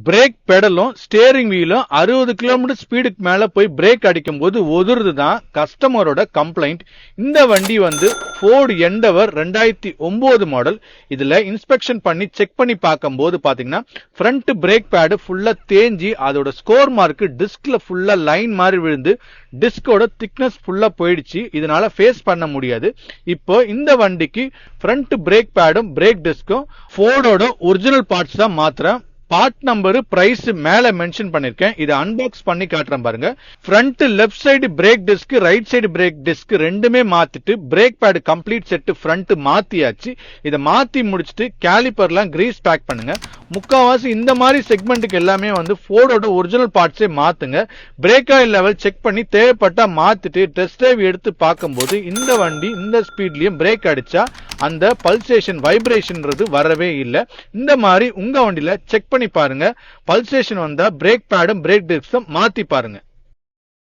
Break பெடலும் steering வீலும் 60 kilometre ஸ்பீடுக்கு மேல போய் break அடிக்கும் போது ஒதுருது தான் கஸ்டமரோட கம்ப்ளைண்ட். இந்த வண்டி வந்து ஃபோர்டு எண்டவர் 2009 மாடல். இதுல இன்ஸ்பெக்ஷன் பண்ணி செக் பண்ணி பார்க்கும்போது பாத்தீங்கன்னா ஃப்ரண்ட் பிரேக் பேடு ஃபுல்லா தேஞ்சி அதோட ஸ்கோர் மார்க் டிஸ்க்ல ஃபுல்லா லைன் மாதிரி விழுந்து டிஸ்கோட திக்னஸ் ஃபுல்லா போயிடுச்சு. இதனால ஃபேஸ் பண்ண முடியாது. இப்போ இந்த வண்டிக்கு ஃப்ரண்ட் பிரேக் பேடும் பிரேக் டிஸ்கும் ஃபோர்டோட ஒரிஜினல் பார்ட்ஸ் தான் மாத்துறேன். பார்ட் நம்பர் பிரைஸ் மேல மென்ஷன் பண்ணிருக்கேன். இதை அன்பாக்ஸ் பண்ணி காட்டுறேன் பாருங்க. Front left side brake disc right side brake disc ரெண்டுமே மாத்திட்டு brake pad complete set front மாத்தியாச்சு. இதை மாத்தி முடிச்சுட்டு கேலிப்பர்லாம் கிரீஸ் பேக் பண்ணுங்க. முக்காவாசி இந்த மாதிரி செக்மெண்ட்டுக்கு எல்லாமே வந்து ஃபோர்டோட ஒரிஜினல் பார்ட்ஸே மாத்துங்க. பிரேக் ஆயில் லெவல் செக் பண்ணி தேவைப்பட்டா மாத்திட்டு டெஸ்ட் டிரைவ் எடுத்து பார்க்கும்போது இந்த வண்டி இந்த ஸ்பீட்லயும் பிரேக் அடிச்சா அந்த பல்சேஷன் வைப்ரேஷன்றது வரவே இல்லை. இந்த மாதிரி உங்க வண்டியில செக் பண்ணி பாருங்க. பல்சேஷன் வந்தா பிரேக் பேடும் பிரேக் டிஸ்கும் மாத்தி பாருங்க.